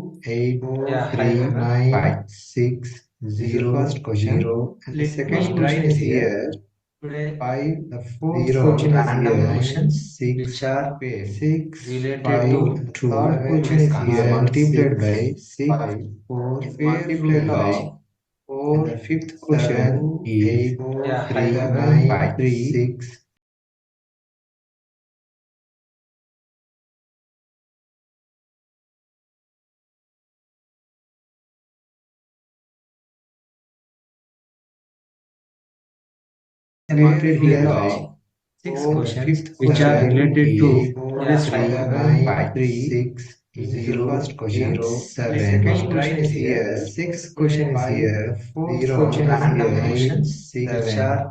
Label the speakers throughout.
Speaker 1: Yeah, hi
Speaker 2: 3,
Speaker 1: everyone.
Speaker 2: 9, 6,
Speaker 1: This is the
Speaker 2: 0,
Speaker 1: first question.
Speaker 2: 0. And the
Speaker 1: Let
Speaker 2: second
Speaker 1: me
Speaker 2: question
Speaker 1: write
Speaker 2: is
Speaker 1: here.
Speaker 2: here.
Speaker 1: Today,
Speaker 2: 5,
Speaker 1: the fourth
Speaker 2: 0,
Speaker 1: question is
Speaker 2: random
Speaker 1: here. 9,
Speaker 2: questions,
Speaker 1: which
Speaker 2: 6,
Speaker 1: are
Speaker 2: pairs.
Speaker 1: 6,
Speaker 2: Related
Speaker 1: 5,
Speaker 2: to
Speaker 1: and the
Speaker 2: 2.
Speaker 1: third question
Speaker 2: Today's
Speaker 1: is
Speaker 2: concept.
Speaker 1: here.
Speaker 2: Multiplied
Speaker 1: 6,
Speaker 2: by 6,
Speaker 1: 5, 4
Speaker 2: is
Speaker 1: pair
Speaker 2: multiplied
Speaker 1: root
Speaker 2: by
Speaker 1: of
Speaker 2: 4,
Speaker 1: and the fifth
Speaker 2: 7
Speaker 1: question
Speaker 2: is
Speaker 1: 8, yeah,
Speaker 2: 3,
Speaker 1: 7,
Speaker 2: 9,
Speaker 1: 5, 3.
Speaker 2: 6.
Speaker 1: Selected
Speaker 2: Multiplied
Speaker 1: here
Speaker 2: by
Speaker 1: six
Speaker 2: 4,
Speaker 1: questions
Speaker 2: fifth
Speaker 1: which are
Speaker 2: question
Speaker 1: related
Speaker 2: is
Speaker 1: to today's
Speaker 2: 3,
Speaker 1: topic.
Speaker 2: 9,
Speaker 1: 3.
Speaker 2: 6,
Speaker 1: This is the
Speaker 2: 0,
Speaker 1: first question.
Speaker 2: 0,
Speaker 1: Let
Speaker 2: 7.
Speaker 1: me
Speaker 2: Second question
Speaker 1: write
Speaker 2: is
Speaker 1: here. The
Speaker 2: here.
Speaker 1: sixth
Speaker 2: Today
Speaker 1: question is
Speaker 2: 5,
Speaker 1: here. The fourth
Speaker 2: 0,
Speaker 1: question is
Speaker 2: random
Speaker 1: here. 9,
Speaker 2: questions,
Speaker 1: 6,
Speaker 2: 7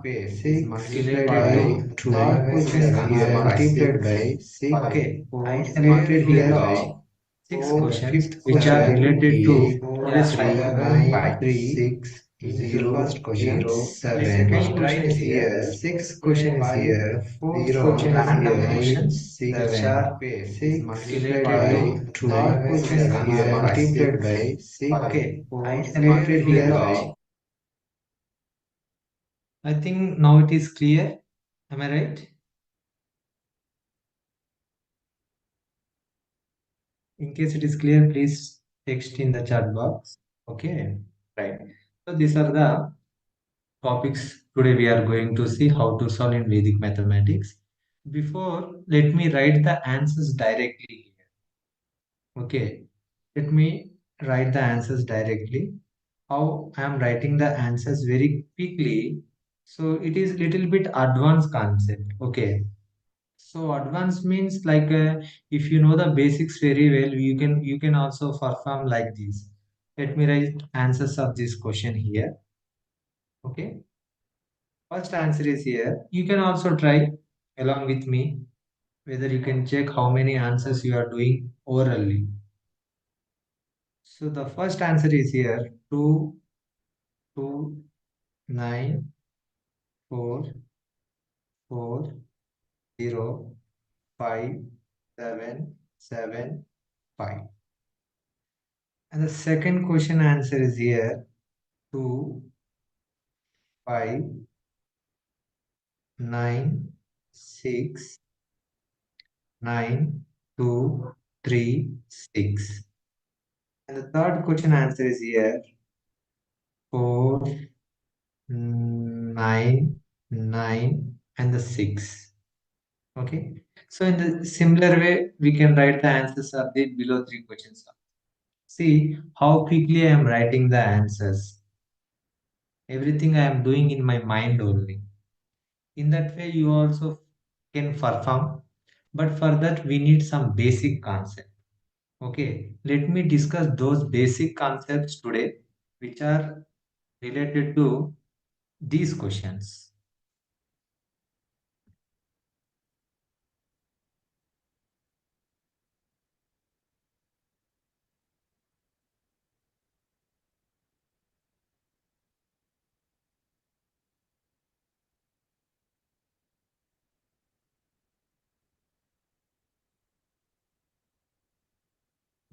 Speaker 1: pairs.
Speaker 2: is
Speaker 1: 6,
Speaker 2: multiplied
Speaker 1: 5.
Speaker 2: by
Speaker 1: The
Speaker 2: 2,
Speaker 1: third question is
Speaker 2: 7 is
Speaker 1: here.
Speaker 2: multiplied
Speaker 1: 6,
Speaker 2: by 6,
Speaker 1: 5. Okay.
Speaker 2: 4
Speaker 1: I
Speaker 2: is
Speaker 1: selected
Speaker 2: multiplied
Speaker 1: here
Speaker 2: by
Speaker 1: six
Speaker 2: 4,
Speaker 1: questions
Speaker 2: fifth
Speaker 1: which are
Speaker 2: question
Speaker 1: related
Speaker 2: is
Speaker 1: to today's
Speaker 2: 3,
Speaker 1: topic.
Speaker 2: 9,
Speaker 1: 3.
Speaker 2: 6,
Speaker 1: This is the
Speaker 2: 0,
Speaker 1: first question.
Speaker 2: 0,
Speaker 1: Let
Speaker 2: 7.
Speaker 1: me
Speaker 2: Second question
Speaker 1: write
Speaker 2: is
Speaker 1: here. The
Speaker 2: here.
Speaker 1: sixth
Speaker 2: Today
Speaker 1: question is
Speaker 2: 5,
Speaker 1: here. The fourth
Speaker 2: 0,
Speaker 1: question is
Speaker 2: random
Speaker 1: here. 9,
Speaker 2: questions,
Speaker 1: 6,
Speaker 2: 7
Speaker 1: pairs.
Speaker 2: is
Speaker 1: 6,
Speaker 2: multiplied
Speaker 1: 5.
Speaker 2: by
Speaker 1: The
Speaker 2: 2,
Speaker 1: third question is
Speaker 2: 7 is
Speaker 1: here.
Speaker 2: multiplied
Speaker 1: 6,
Speaker 2: by 6,
Speaker 1: 5.
Speaker 2: 4
Speaker 1: I
Speaker 2: is
Speaker 1: selected
Speaker 2: multiplied
Speaker 1: here.
Speaker 2: by.
Speaker 1: I think now it is clear. Am I right? In case it is clear, please text in the chat box. Okay, right. So these are the topics today we are going to see how to solve in Vedic mathematics. Before, let me write the answers directly here. Okay, let me write the answers directly. How I am writing the answers very quickly. So it is little bit advanced concept. Okay, so advanced means like if you know the basics very well, you can also perform like this. Let me write answers of this question here. Okay. First answer is here. You can also try along with me whether you can check how many answers you are doing orally. So the first answer is here 2, 2, 9, 4, 4, 0, 5, 7, 7, 5. And the second question answer is here 2, 5, 9, 6, 9, 2, 3, 6. And the third question answer is here 4, 9, 9, and the 6. Okay. So in the similar way, we can write the answers of the below three questions. See how quickly I am writing the answers. Everything I am doing in my mind only. In that way, you also can perform. But for that, we need some basic concept. Okay. Let me discuss those basic concepts today, which are related to these questions.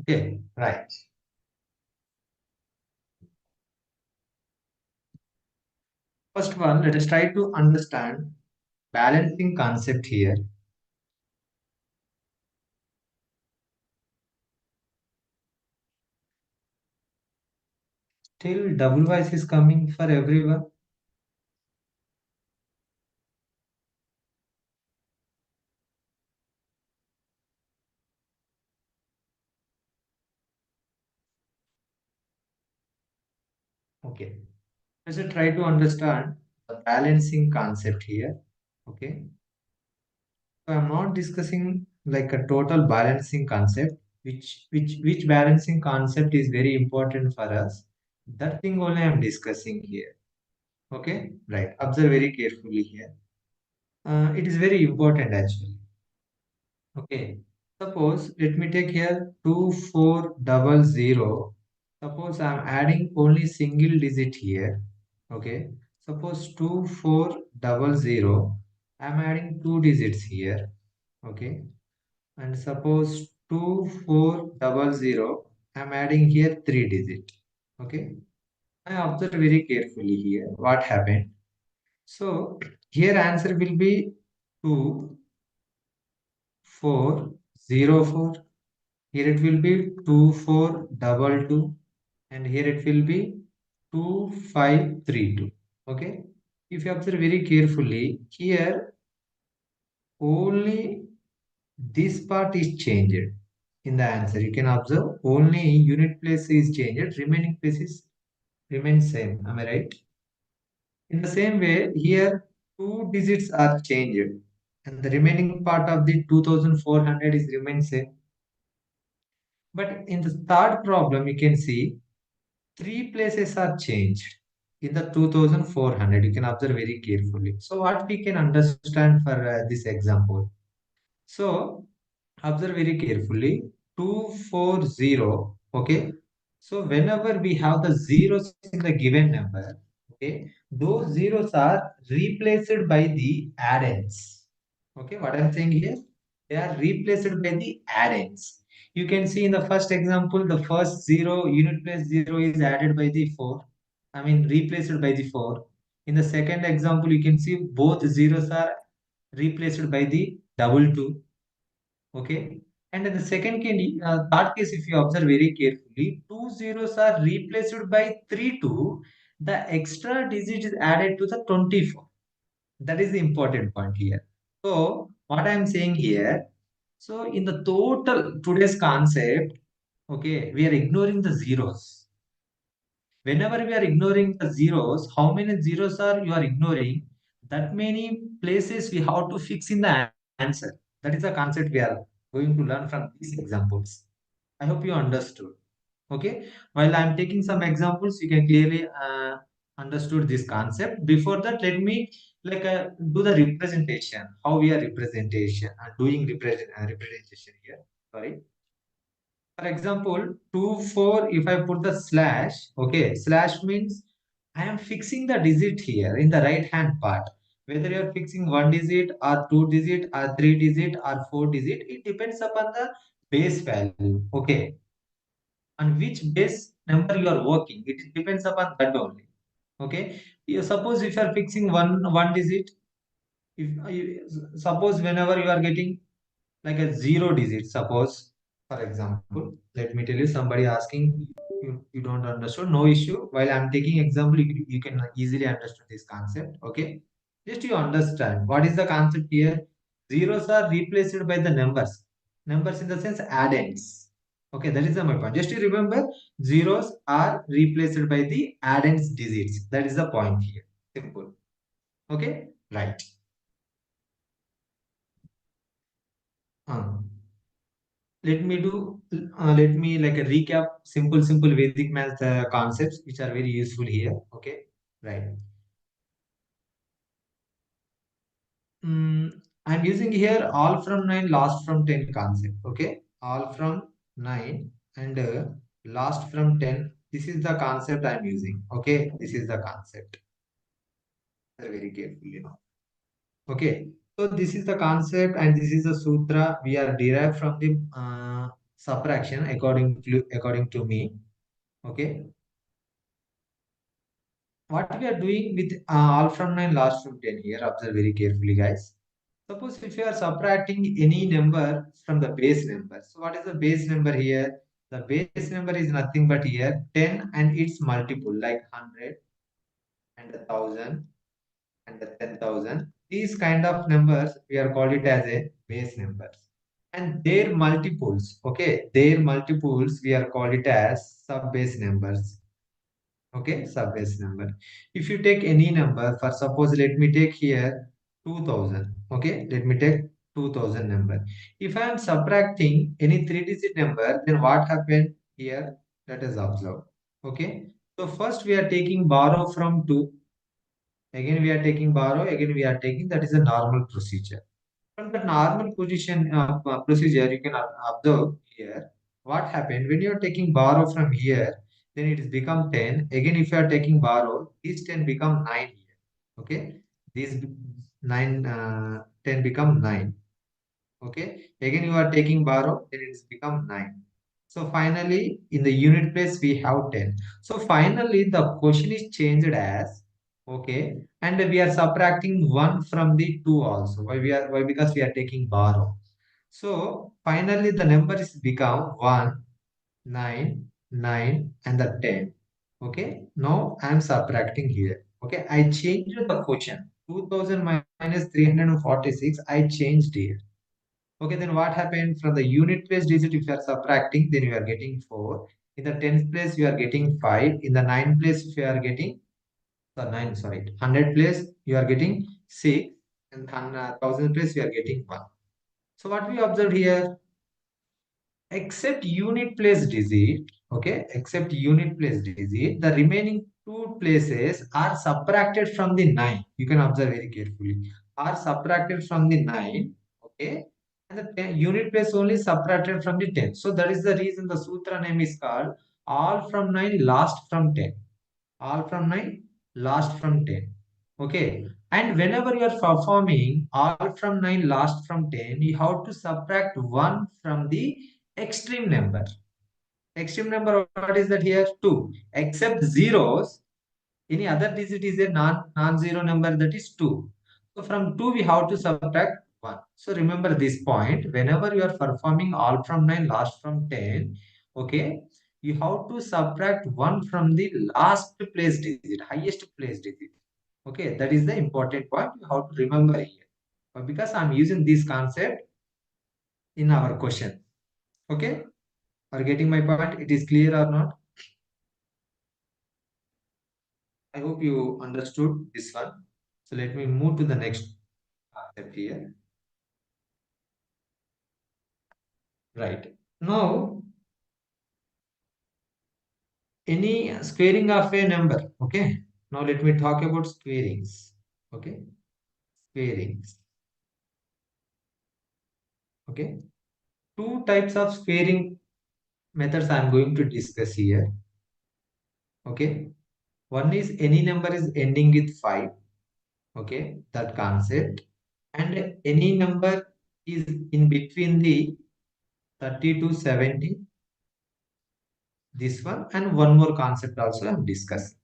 Speaker 1: Okay. Right. First one, let us try to understand balancing concept here. Still double wise is coming for everyone. Okay. Let's try to understand the balancing concept here. Okay. So I'm not discussing like a total balancing concept, which balancing concept is very important for us. That thing only I'm discussing here. Okay. Right. Observe very carefully here. It is very important actually. Okay. Suppose let me take here 2400. Suppose I'm adding only single digit here. Okay. Suppose 2400. I'm adding two digits here. Okay. And suppose 2400. I'm adding here 3 digit. Okay. I observe very carefully here what happened. So here answer will be 2404. Here it will be 2422, and here it will be 2532. Okay. If you observe very carefully, here only this part is changed in the answer. You can observe only unit place is changed, remaining places remain same. Am I right? In the same way, here two digits are changed, and the remaining part of the 2400 is remain same. But in the third problem, you can see three places are changed in the 2400. You can observe very carefully. So what we can understand for this example? So observe very carefully. 240. Okay. So whenever we have the zeros in the given number, okay, those zeros are replaced by the addends. Okay, what I'm saying here, they are replaced by the addends. You can see in the first example, the first zero, unit place zero is added by the 4. I mean, replaced by the 4. In the second example, you can see both zeros are replaced by the double 2. Okay. And in the third case, if you observe very carefully, two zeros are replaced by 3 2. The extra digit is added to the 24. That is the important point here. So, what I am saying here, so in the total today's concept, okay, we are ignoring the zeros. Whenever we are ignoring the zeros, how many zeros are you are ignoring? That many places we have to fix in the answer. That is the concept we are going to learn from these examples. I hope you understood. Okay. While I'm taking some examples, you can clearly understood this concept. Before that, let me do the representation. How we are representation doing representation here. Sorry. For example, 2 4, if I put the slash, okay, slash means I am fixing the digit here in the right hand part. Whether you are fixing one digit or two digit or three digit or four digit, it depends upon the base value. Okay. And which base number you are working, it depends upon that only. Okay. You suppose if you are fixing one digit, if suppose whenever you are getting like a zero digit, suppose for example, let me tell you, somebody asking, you don't understand, no issue. While I'm taking example, you can easily understand this concept. Okay, just you understand what is the concept here. Zeros are replaced by the numbers in the sense addends. Okay, that is the my point. Just you remember, zeros are replaced by the addends digits. That is the point here. Simple. Okay, right. Um, let me like a recap simple Vedic math concepts which are very useful here. Okay, right. I'm using here all from 9 last from 10 concept. Okay, all from 9 and last from 10, this is the concept I'm using. Okay, this is the concept. Very carefully now. Okay, so this is the concept and this is the sutra we are derived from the subtraction according to me. Okay, what we are doing with all from 9 last from 10 here, observe very carefully, guys. Suppose if you are subtracting any number from the base number, so what is the base number here? The base number is nothing but here 10 and its multiple like 100 and 1,000 and 10,000. These kind of numbers we are called it as a base numbers, and their multiples, okay, their multiples we are called it as sub base numbers. Okay, sub-base number. If you take any number, for suppose, let me take here 2000. Okay, let me take 2000 number. If I am subtracting any three-digit number, then what happened here? Let us observe. Okay, so first we are taking borrow from 2. Again we are taking borrow. Again we are taking. That is a normal procedure. From the normal position procedure, you can observe here what happened when you are taking borrow from here. Then it is become 10. Again, if you are taking borrow, this 10 become 9 here. Okay, this 9 10 become 9. Okay, again you are taking borrow, then it is become 9. So finally, in the unit place, we have 10. So finally, the question is changed as, okay, and we are subtracting 1 from the 2 also. Why? Because we are taking borrow. So finally, the number is become 1, 9, 9, and the 10. Okay, now I am subtracting here. Okay, I changed the question. 2000 minus 346, I changed here. Okay, then what happened from the unit place digit? If you are subtracting, then you are getting 4. In the tens place, you are getting 5. In the nine place, if you are getting the 9, sorry, 100 place, you are getting 6. And 1000 place, you are getting 1. So what we observed here? Except unit place digit, okay, except unit place digit, the remaining two places are subtracted from the 9. You can observe very carefully. Are subtracted from the 9, okay, and the unit place only subtracted from the 10. So that is the reason the sutra name is called all from 9, last from 10. All from 9, last from 10. Okay. And whenever you are performing all from 9, last from 10, you have to subtract 1 from the extreme number. Extreme number, what is that here? 2. Except zeros, any other digit is a non-zero number, that is 2. So from 2, we have to subtract 1. So remember this point. Whenever you are performing all from 9, last from 10, okay, you have to subtract 1 from the last place digit, highest place digit. Okay, that is the important point you have to remember here. Because I'm using this concept in our question. Okay, are you getting my point? It is clear or not? I hope you understood this one. So let me move to the next concept here. Right. Now, any squaring of a number. Okay. Now let me talk about squarings. Okay. Squarings. Okay. Two types of squaring methods I'm going to discuss here. Okay. One is any number is ending with 5. Okay. That concept. And any number is in between the 30 to 70. This one, and one more concept also I'm discussing.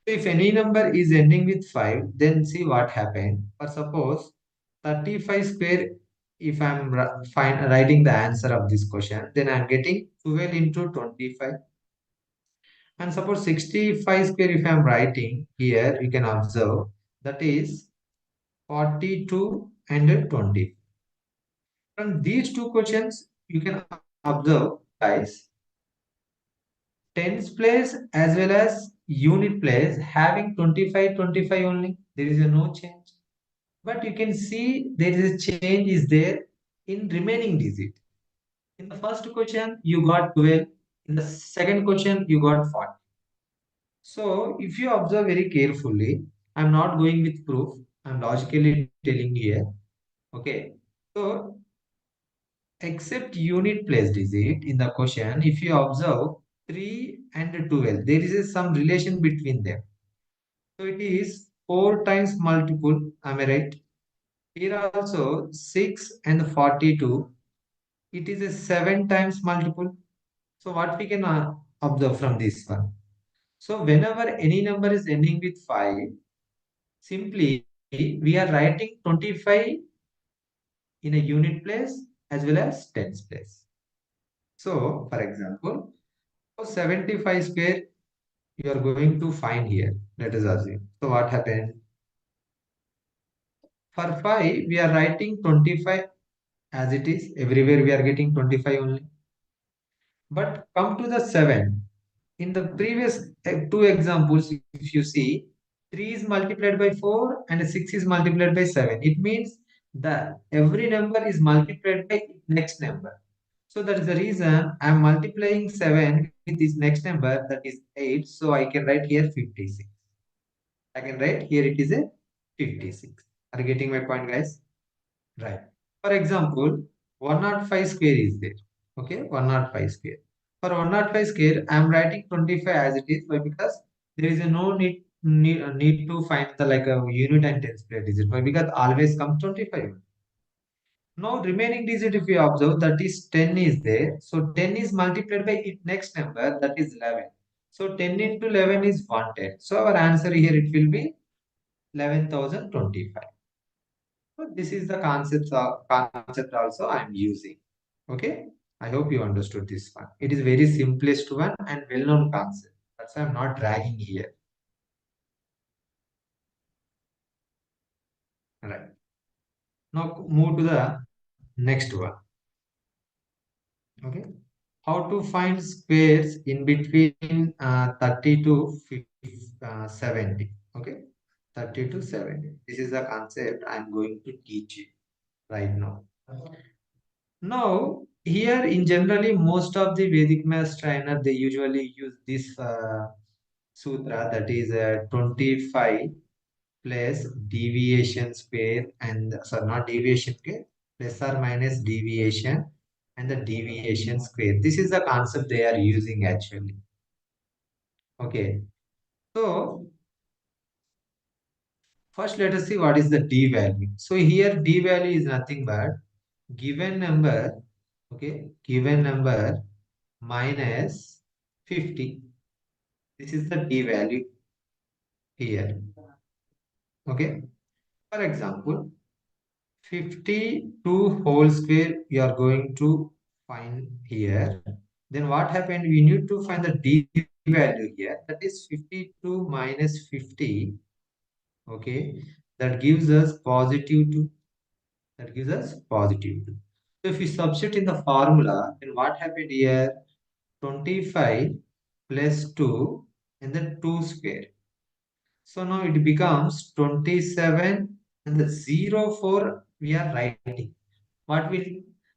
Speaker 1: So if any number is ending with 5, then see what happened. For suppose 35 square, if I'm writing the answer of this question, then I'm getting 12 into 25. And suppose 65 square, if I'm writing here, you can observe that is 42 and 20. From these two questions, you can observe, guys, tens place as well as unit place having 25, 25 only. There is a no change. But you can see there is a change is there in remaining digit. In the first question, you got 12. In the second question, you got 40. So if you observe very carefully, I'm not going with proof. I'm logically telling here. Okay. So except unit place digit in the question, if you observe 3 and 12, there is some relation between them. So it is 4 times multiple. Am I right? Here also 6 and 42. It is a 7 times multiple. So what we can observe from this one? So whenever any number is ending with 5, simply we are writing 25 in a unit place as well as tens place. So for example, for 75 square, you are going to find here. Let us assume. So what happened? For 5, we are writing 25 as it is. Everywhere we are getting 25 only. But come to the 7. In the previous two examples, if you see, 3 is multiplied by 4 and 6 is multiplied by 7. It means that every number is multiplied by next number. So that is the reason I am multiplying 7 with this next number, that is 8. So I can write here 56. I can write here it is a 56. Are you getting my point, guys? Right. For example, 105 square is there. Okay, 105 square. For 105 square, I am writing 25 as it is. Why? Because there is a no need to find the like a unit and tens place digit. Why? Because always comes 25. Now remaining digit if you observe that is 10 is there. So 10 is multiplied by its next number that is 11. So 10 into 11 is 110. So our answer here it will be 11,025. So this is the concept also I am using. Okay. I hope you understood this one. It is very simplest one and well-known concept. That's why I'm not dragging here. Right. Now move to the next one. Okay. How to find squares in between 30 to 70. Okay. 30 to 70. This is the concept I'm going to teach you right now. Now, here in generally most of the Vedic math trainer they usually use this sutra that is 25 plus deviation square and sorry not deviation square plus or minus deviation and the deviation square. This is the concept they are using actually. Okay. So first let us see what is the d value. So here d value is nothing but given number, okay, given number minus 50. This is the d value here. Okay. For example, 52 whole square you are going to find here. Then what happened? We need to find the d value here. That is 52 minus 50. Okay. That gives us positive 2. That gives us positive 2. So if we substitute in the formula, then what happened here? 25 plus 2 and then 2 square. So now it becomes 27 and the 04 we are writing. What will,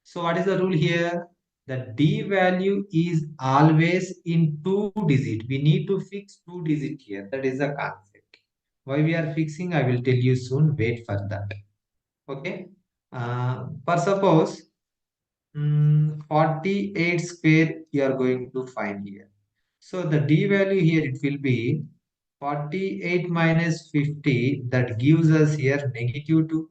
Speaker 1: so what is the rule here? The D value is always in two digit. We need to fix two digit here. That is the concept. Why we are fixing, I will tell you soon. Wait for that. Okay. For suppose 48 square you are going to find here. So the D value here it will be 48 minus 50 that gives us here negative 2.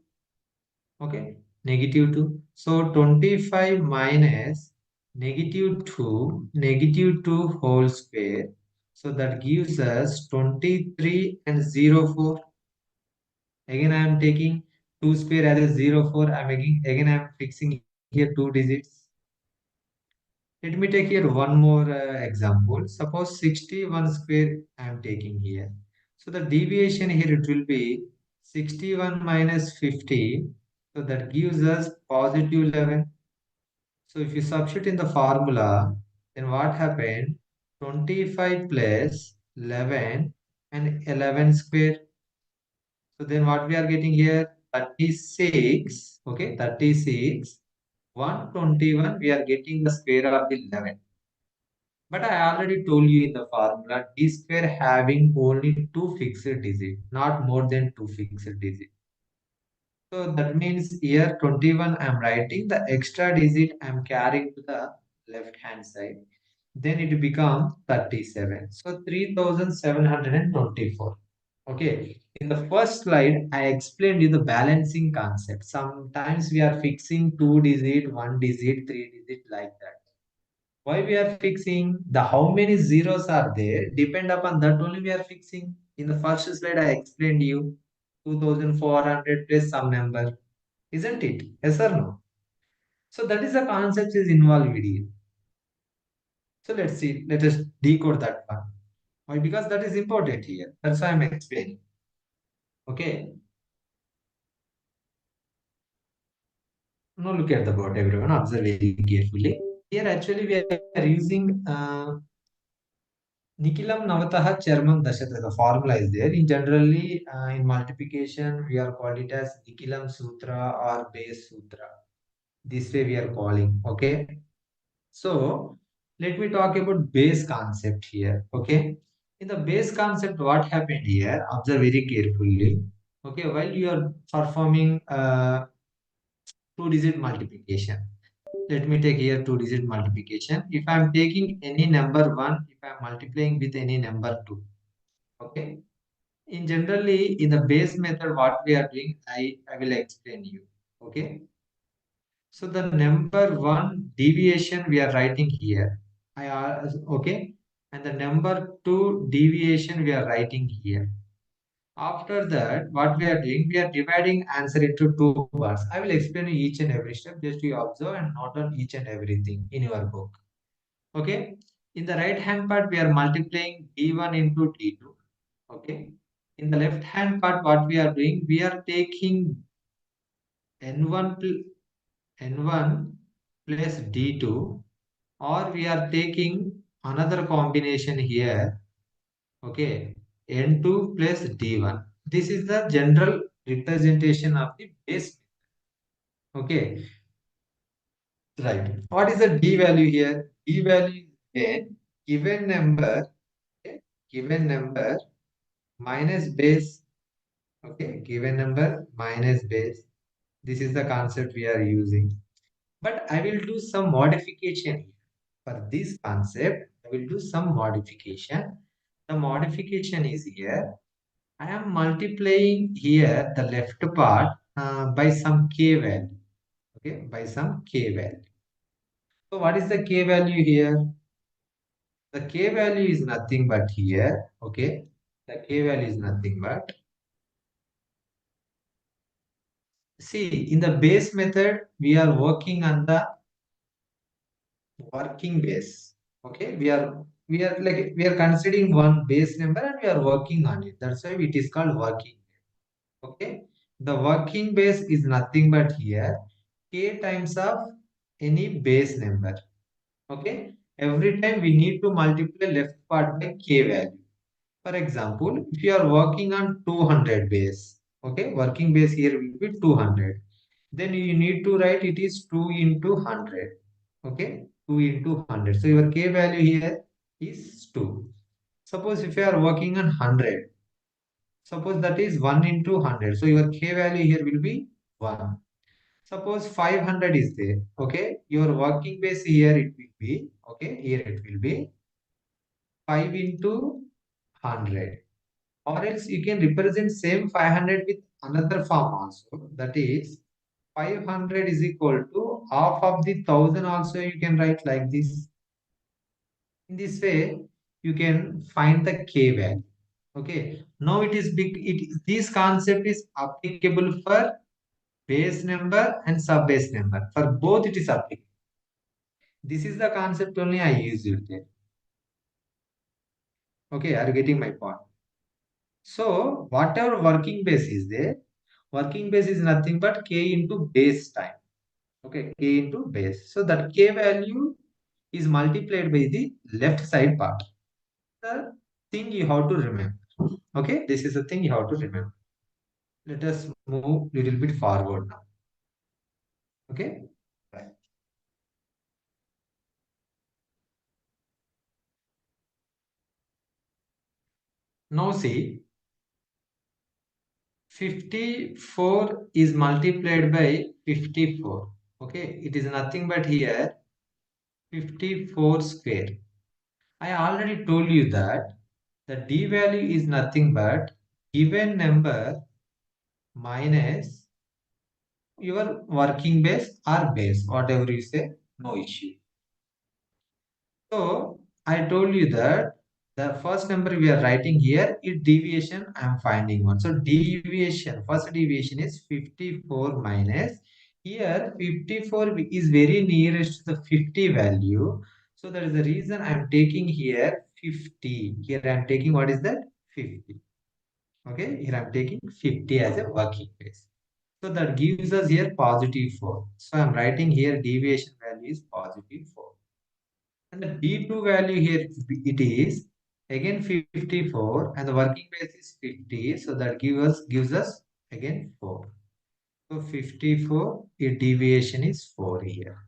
Speaker 1: Okay, negative 2. So 25 minus negative 2 whole square. So that gives us 23 and 04. Again, I am taking 2 square as a 04. Again I am fixing here two digits. Let me take here one more example. Suppose 61 square I am taking here. So the deviation here it will be 61 minus 50. So that gives us positive 11. So if you substitute in the formula, then what happened? 25 plus 11 and 11 square. So then what we are getting here? 36. Okay, 36. 121. We are getting the square of the 11. But I already told you in the formula, d square having only two fixed digits, not more than two fixed digits. So that means here 21 I am writing, the extra digit I am carrying to the left hand side. Then it becomes 37. So 3724. Okay. In the first slide, I explained you the balancing concept. Sometimes we are fixing two digit, one digit, three digit like that. Why we are fixing the how many zeros are there depend upon that only we are fixing. In the first slide I explained you 2400 plus some number, isn't it? Yes or no? So that is the concept is involved here. So let's see, let us decode that one. Why? Because that is important here. That's why I'm explaining. Okay. Now look at the board, everyone. Observe very carefully. Here actually we are using Nikilam Navataha Charmam Dashata. The formula is there. In generally, in multiplication, we are called it as Nikilam Sutra or Base Sutra. This way we are calling. Okay. So let me talk about base concept here. Okay. In the base concept, what happened here? Observe very carefully. Okay. While you are performing two-digit multiplication. Let me take here two-digit multiplication. If I am taking any number 1, if I am multiplying with any number 2. Okay. In generally, in the base method, what we are doing, I will explain you. Okay. So the number one deviation we are writing here. Okay. And the number two deviation we are writing here. After that, what we are doing, we are dividing answer into two parts. I will explain you each and every step. Just you observe and note on each and everything in your book. Okay. In the right hand part, we are multiplying d1 into d2. Okay. In the left hand part, what we are doing, we are taking n1 n1 plus d2, or we are taking another combination here. Okay. n2 plus d1. This is the general representation of the base. Okay. Right. What is the d value here? D value is a given number. Okay, given number minus base. Okay, given number minus base. This is the concept we are using. But I will do some modification here. For this concept, I will do some modification. The modification is here. I am multiplying here the left part by some k value. Okay, by some k value. So what is the k value here? The k value is nothing but here. Okay, the k value is nothing but, see, in the base method, we are working on the working base. Okay, we are considering one base number and we are working on it. That's why it is called working. Okay, the working base is nothing but here k times of any base number. Okay, every time we need to multiply left part by k value. For example, if you are working on 200 base, okay, working base here will be 200. Then you need to write it is 2 into 100. Okay, 2 into 100. So your k value here is 2. Suppose if you are working on 100, suppose that is 1 into 100. So your k value here will be 1. Suppose 500 is there. Okay, your working base here it will be, okay, here it will be 5 into 100. Or else you can represent same 500 with another form also. That is 500 is equal to half of the 1000 also you can write like this. In this way, you can find the k value. Okay. Now it is big. This concept is applicable for base number and sub base number. For both it is applicable. This is the concept only I use it there. Okay, are you getting my point? So whatever working base is there, working base is nothing but k into base time. Okay, k into base. So that k value is multiplied by the left side part. The thing you have to remember. Okay, this is the thing you have to remember. Let us move little bit forward now. Okay, right. Now see, 54 is multiplied by 54. Okay, it is nothing but here 54 square. I already told you that the d value is nothing but given number minus your working base or base, whatever you say, no issue. So I told you that the first number we are writing here is deviation. I am finding one. So deviation, first deviation is 54 minus. Here 54 is very nearest to the 50 value. So that is the reason I am taking here 50. Here I am taking what is that? 50. Okay, here I am taking 50 as a working base. So that gives us here positive 4. So I am writing here deviation value is positive 4. And the D2 value here it is again 54 and the working base is 50. So that gives us again 4. So 54 the deviation is 4 here.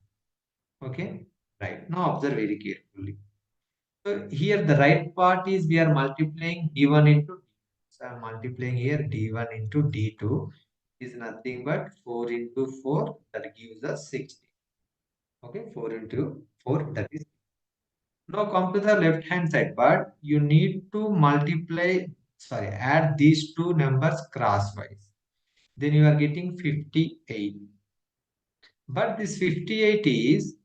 Speaker 1: Okay. Right. Now observe very carefully. So here the right part is we are multiplying D1 into D2. So I'm multiplying here D1 into D2 is nothing but 4 into 4 that gives us 60. Okay. 4 into 4 that is. Now come to the left hand side, but you need to add these two numbers crosswise. Then you are getting 58. But this 58 is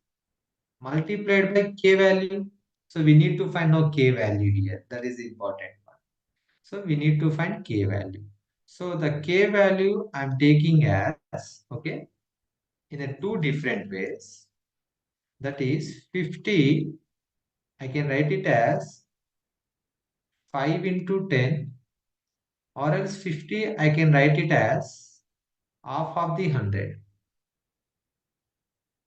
Speaker 1: multiplied by k value. So we need to find now k value here. That is the important one. So we need to find k value. So the k value I'm taking as, okay, in a two different ways. That is 50, I can write it as 5 into 10, or else 50, I can write it as half of the 100.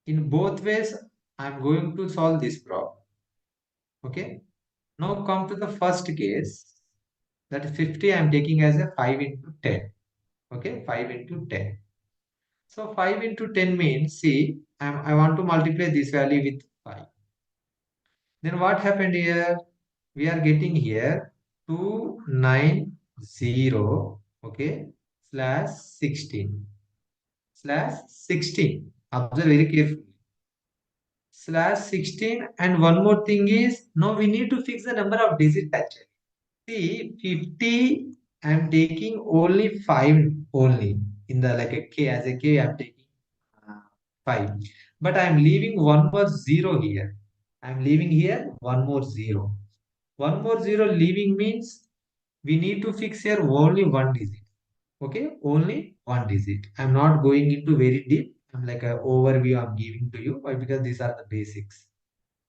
Speaker 1: In both ways, I'm going to solve this problem. Okay. Now come to the first case. That 50 I'm taking as a 5 into 10. Okay. 5 into 10. So 5 into 10 means, see, I want to multiply this value with 5. Then what happened here? We are getting here 290, okay, slash 16. Slash 16. Observe very carefully. Slash 16, and one more thing is, now we need to fix the number of digits actually. See, 50, I'm taking only 5 only. In the like a k, as a k, I'm taking uh, 5. But I'm leaving one more zero here. I'm leaving here one more zero. One more zero leaving means we need to fix here only one digit. Okay, only one digit. I'm not going into very deep. I'm like a overview I'm giving to you. Why? Because these are the basics.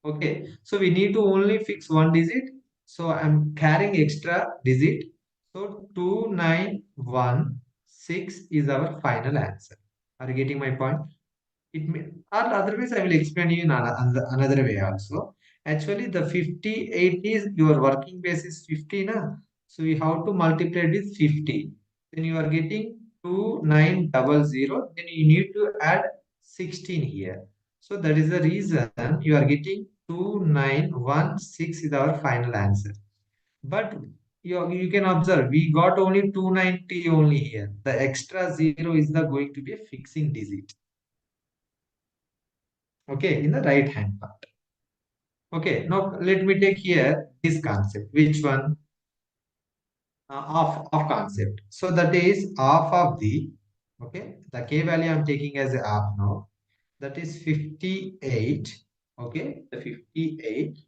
Speaker 1: Okay, so we need to only fix one digit. So I'm carrying extra digit. So 2916 is our final answer. Are you getting my point? It may, or otherwise I will explain you in another way also. Actually, the 58 is your working base is 50, na? So you have to multiply it with 50. Then you are getting 2900. Then you need to add 16 here. So that is the reason you are getting 2916 is our final answer. But you can observe we got only 290 only here. The extra zero is the going to be a fixing digit. Okay, in the right hand part. Okay, now let me take here this concept. Which one? Of concept. So that is half of the, okay, the k value I'm taking as a half now. That is 58. Okay, the 58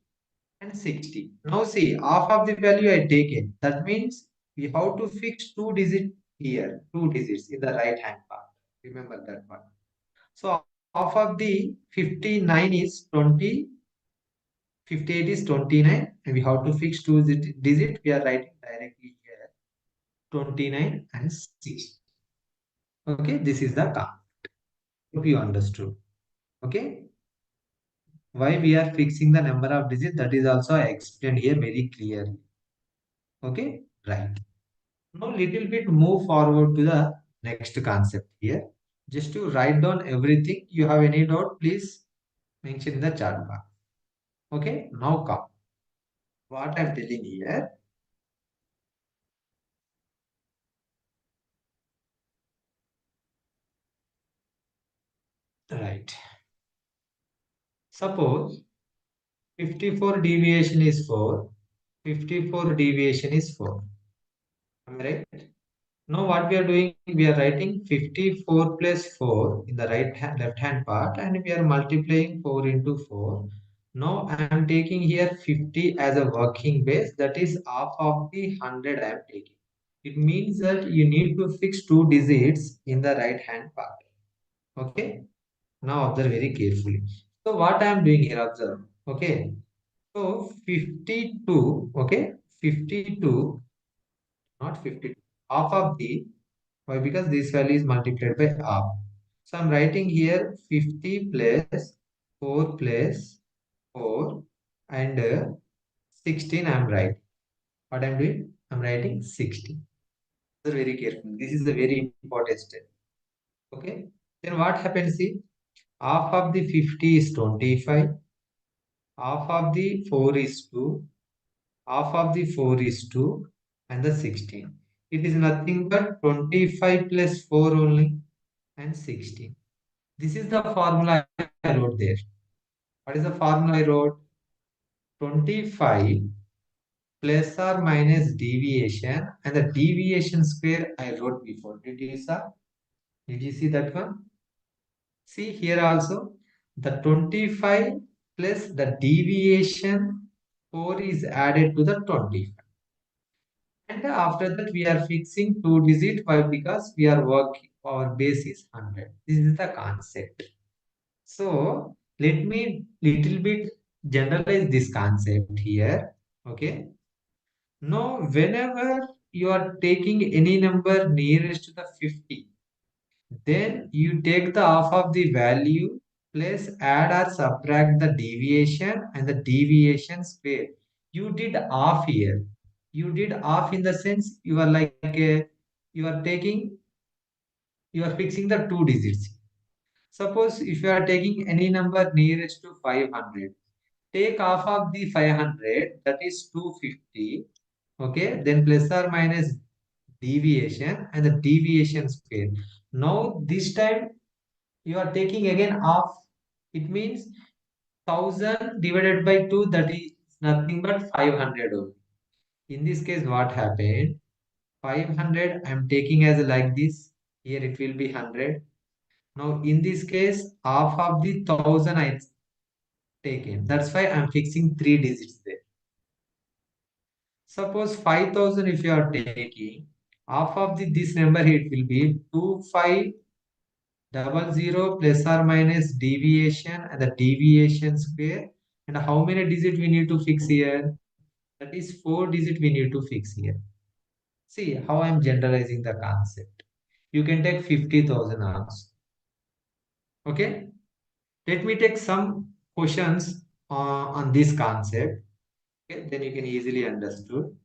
Speaker 1: and 60. Now see, half of the value I taken. That means we have to fix two digits here, two digits in the right hand part. Remember that one. So half of the 59 is 20. 58 is 29, and we have to fix two digit. We are writing directly here 29 and 6. Okay, this is the count. Hope you understood. Okay, why we are fixing the number of digits, that is also I explained here very clearly. Okay, right. Now little bit move forward to the next concept here. Just to write down everything. You have any doubt, please mention in the chat box. Okay, now come. What I'm telling here. Right. Suppose 54 deviation is 4. 54 deviation is 4. Am I right? Now what we are doing, we are writing 54 plus 4 in the left hand part, and we are multiplying 4 into 4. Now I am taking here 50 as a working base, that is half of the 100 I am taking. It means that you need to fix two digits in the right hand part. Okay. Now observe very carefully. So what I am doing here, observe. Okay. So 52, okay, 52, not 52, half of the, why? Because this value is multiplied by half. So I'm writing here 50 plus 4 plus 4 and 16 I'm writing. What I'm doing? I'm writing 16. So very careful. This is a very important step. Okay. Then what happens? See, half of the 50 is 25, half of the 4 is 2, half of the 4 is 2, and the 16. It is nothing but 25 plus 4 only, and 16. This is the formula I wrote there. What is the formula I wrote? 25 plus or minus deviation, and the deviation square I wrote before. Did you see that one? See here also, the 25 plus the deviation 4 is added to the 25. And after that, we are fixing two digit. Why? Because we are working, our base is 100. This is the concept. So let me little bit generalize this concept here. Okay. Now, whenever you are taking any number nearest to the 50, then you take the half of the value plus add or subtract the deviation and the deviation square. You did half here. You did half in the sense you are like you are taking, you are fixing the two digits. Suppose if you are taking any number nearest to 500, take half of the 500, that is 250. Okay, then plus or minus deviation and the deviation square. Now this time you are taking again half. It means 1000 divided by 2, that is nothing but 500 only. In this case, what happened? 500 I am taking as like this. Here it will be 100. Now in this case, half of the 1000 I taken. That's why I am fixing three digits there. Suppose 5000 if you are taking, half of the this number it will be 2500 plus or minus deviation and the deviation square. And how many digit we need to fix here? That is four digit we need to fix here. See how I am generalizing the concept. You can take 50,000 also. Okay. Let me take some questions on this concept. Okay. Then you can easily understood.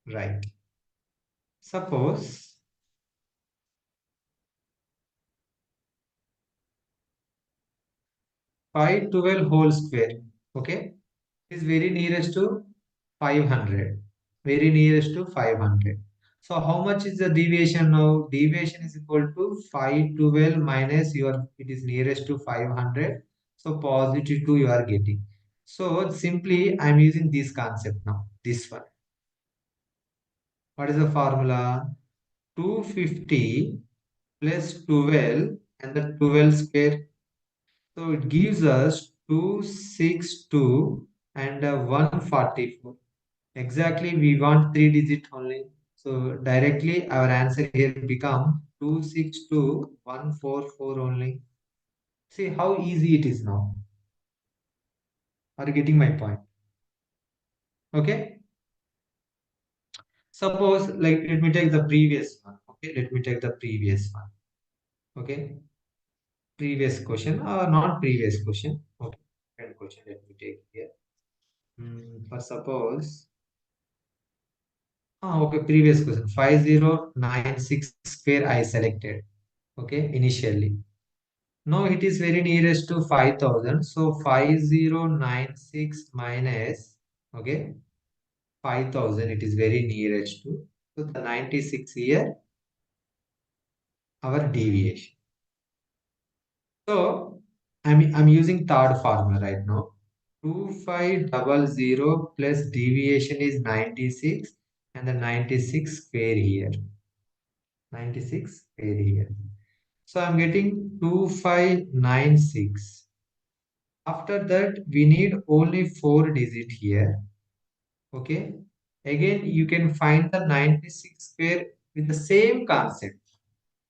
Speaker 1: Right. Suppose 512 whole square. Okay. Is very nearest to 500. Very nearest to 500. So how much is the deviation now? Deviation is equal to 512 minus your, it is nearest to 500. So positive 2 you are getting. So simply I am using this concept now. This one. What is the formula? 250 plus 12 and the 12 square. So it gives us 262 and 144. Exactly, we want three digit only. So directly our answer here become 262144 only. See how easy it is now. Are you getting my point? Okay. Suppose like let me take the previous one. Okay, let me take the previous one. Okay, previous question or not previous question. Okay, second question let me take here. For suppose, okay, previous question 5096 square I selected. Okay, initially. No, it is very nearest to 5000. So 5096 minus, okay, 5000, it is very nearest to. So the 96 here, our deviation. So I'm using third formula right now. 2500 plus deviation is 96 and the 96 square here. 96 square here. So I'm getting 2596. After that, we need only four digit here. Okay. Again, you can find the 96 square with the same concept.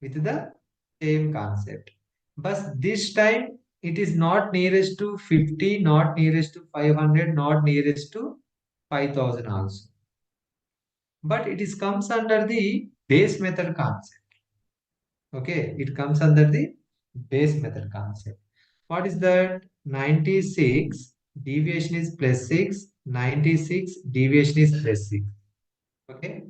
Speaker 1: With the same concept. But this time, it is not nearest to 50, not nearest to 500, not nearest to 5000 also. But it is comes under the base method concept. Okay. It comes under the base method concept. What is that? 96 deviation is plus 6. 96 deviation is plus 6. Okay.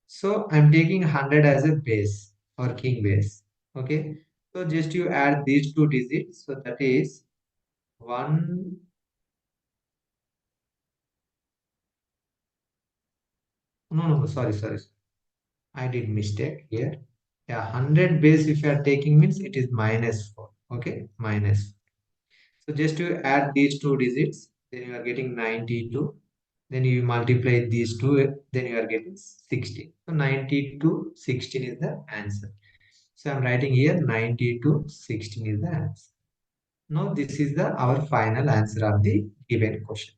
Speaker 1: So I'm taking 100 as a base or king base. Okay. So just you add these two digits. So that is 1. No, sorry. I did mistake here. Yeah, 100 base if you are taking means it is minus 4. Okay. Minus. So just you add these two digits, then you are getting 92. Then you multiply these two, then you are getting 16. So 92, 16 is the answer. So I'm writing here 90 to 16 is the answer. Now this is the our final answer of the given question.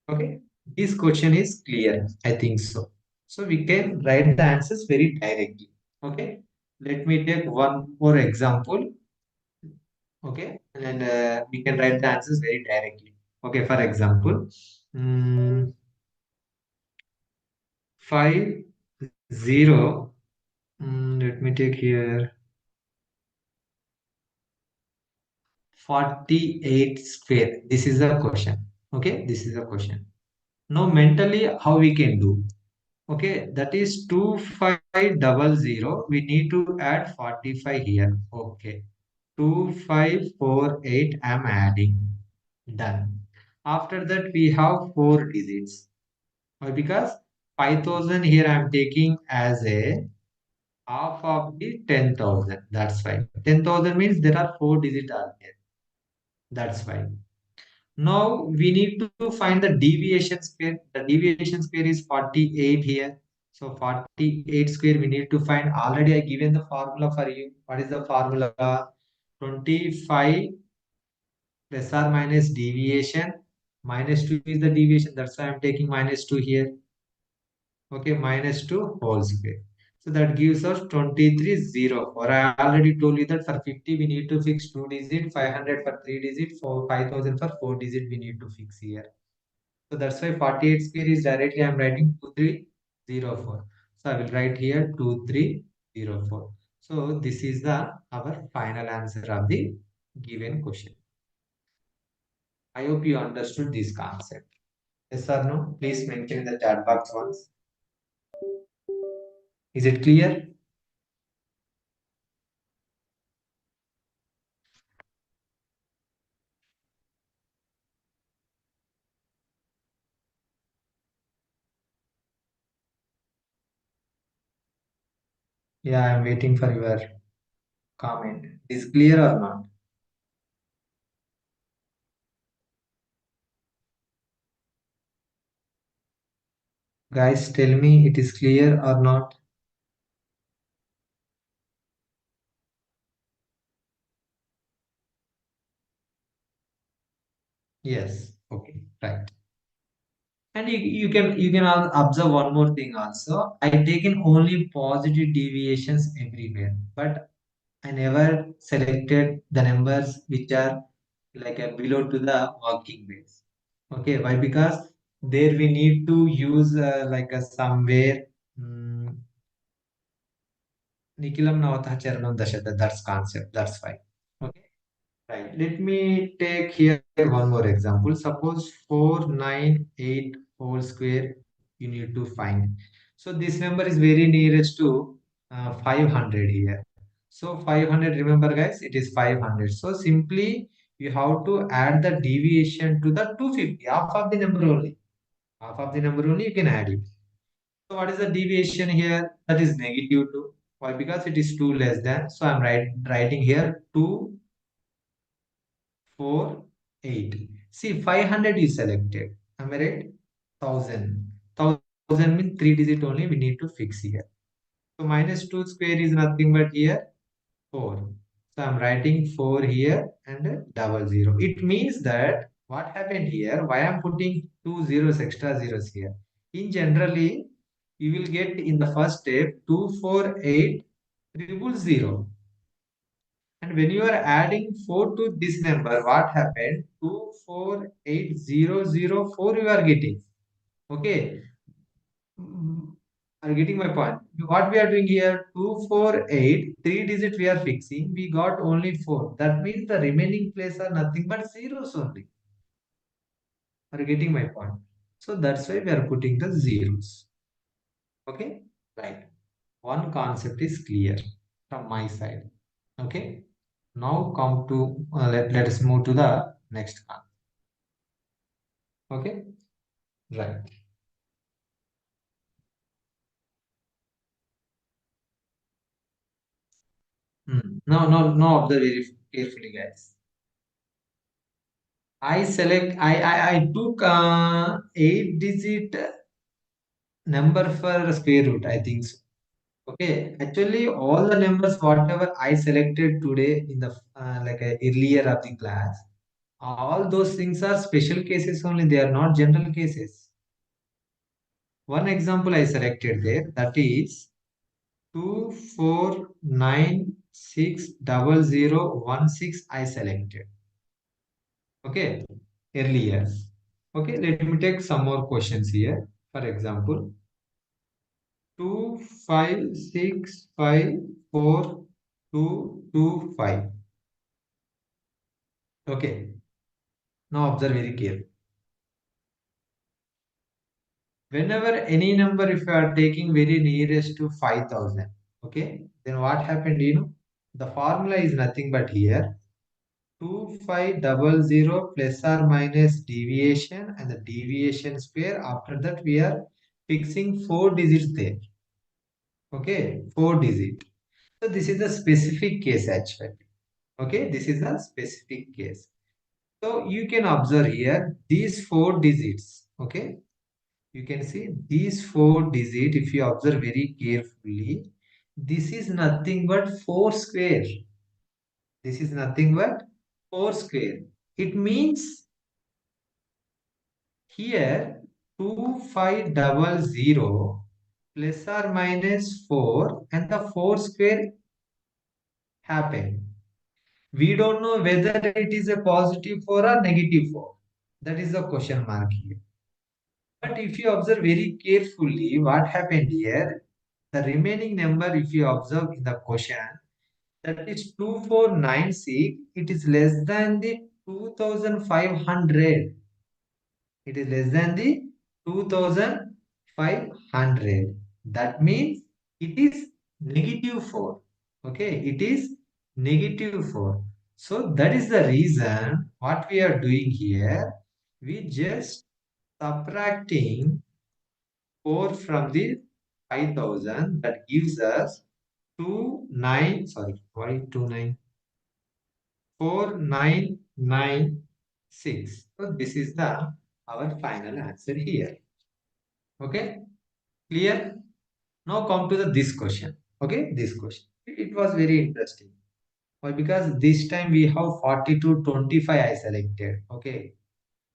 Speaker 1: Okay, this question is clear. I think so. So we can write the answers very directly. Okay, let me take one more example. Okay, and we can write the answers very directly. Okay, for example, mm, 50. Let me take here 48 square. This is the question. Okay, this is the question. Now mentally, how we can do? Okay, that is 2500. We need to add 45 here. Okay, 2548. I'm adding. Done. After that, we have four digits. Why? Because 5000 here I'm taking as a half of the 10,000. That's why 10,000 means there are four digits are there. That's why. Now we need to find the deviation square. The deviation square is 48 here. So 48 square we need to find. Already I given the formula for you. What is the formula? 25 plus or minus deviation. Minus 2 is the deviation. That's why I'm taking minus 2 here. Okay, minus 2 whole square. So that gives us 2304. I already told you that for 50 we need to fix 2 digit, 500 for 3 digit, for 5000 for 4 digit we need to fix here. So that's why 48 square is directly I'm writing 2304. So I will write here 2304. So this is the our final answer of the given question. I hope you understood this concept. Yes or no? Please mention in the chat box once. Is it clear? Yeah, I'm waiting for your comment. Is clear or not? Guys, tell me it is clear or not? Yes. Okay. Right. And you can observe one more thing also. I taken only positive deviations everywhere, but I never selected the numbers which are like below to the working base. Okay, why? Because there we need to use like a somewhere Nikilam Navata Charanam Dashata. That's concept. That's why. Okay. Right. Let me take here one more example. Suppose 498 whole square you need to find. So this number is very nearest to 500 here. So 500, remember guys, it is 500. So simply you have to add the deviation to the 250, half of the number only. Half of the number only you can add it. So what is the deviation here? That is negative 2. Why? Because it is 2 less than. So I'm writing here 2 4, 8. See, 500 is selected. Am I right? 1000. 1000 means 3 digit only we need to fix here. So minus 2 square is nothing but here 4. So I'm writing 4 here and a double zero. It means that what happened here, why I'm putting two zeros, extra zeros here. In generally, you will get in the first step 248 triple zero. And when you are adding 4 to this number, what happened? 248004 you are getting. Okay. Are you getting my point? What we are doing here, 248, three digit we are fixing. We got only 4. That means the remaining place are nothing but zeros only. Are you getting my point? So that's why we are putting the zeros. Okay. Right. One concept is clear from my side. Okay. Now come to let us move to the next one. Okay, right. No, observe very carefully, guys. I took 8 digit number for square root. I think so. Okay, actually all the numbers whatever I selected today in the earlier of the class, all those things are special cases only. They are not general cases. One example I selected there, that is 24960016 I selected. Okay, earlier. Okay, let me take some more questions here. For example, 25654225. Okay, now observe very carefully. Whenever any number, if you are taking very nearest to 5000, okay, then what happened? The formula is nothing but here 2500 plus or minus deviation and the deviation square. After that, we are fixing four digits there. Okay, four digit. So this is a specific case actually. Okay, this is a specific case. So you can observe here these four digits. Okay, you can see these four digits. If you observe very carefully, this is nothing but 4 square. This is nothing but 4 square. It means here 2500 plus or minus 4 and the 4 square happen. We don't know whether it is a positive 4 or negative 4. That is the question mark here. But if you observe very carefully what happened here, the remaining number, if you observe in the question, that is 2496, it is less than the 2500. It is less than the 2500. That means it is negative 4. Okay, it is negative 4. So that is the reason what we are doing here. We just subtracting 4 from the 5000, that gives us 29, sorry, why 29? 4996. So this is the our final answer here. Okay, clear? Now come to this question. Okay, this question. It was very interesting. Why? Because this time we have 42, 25 I selected. Okay.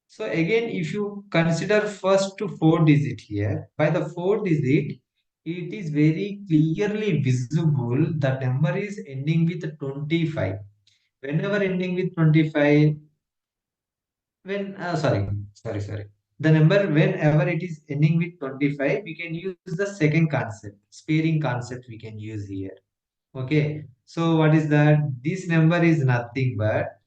Speaker 1: So again, if you consider first to four digit here, by the four digit, it is very clearly visible the number is ending with 25. Whenever ending with 25, when sorry, the number whenever it is ending with 25, we can use the second concept, sparing concept we can use here. Okay, so what is that? This number is nothing but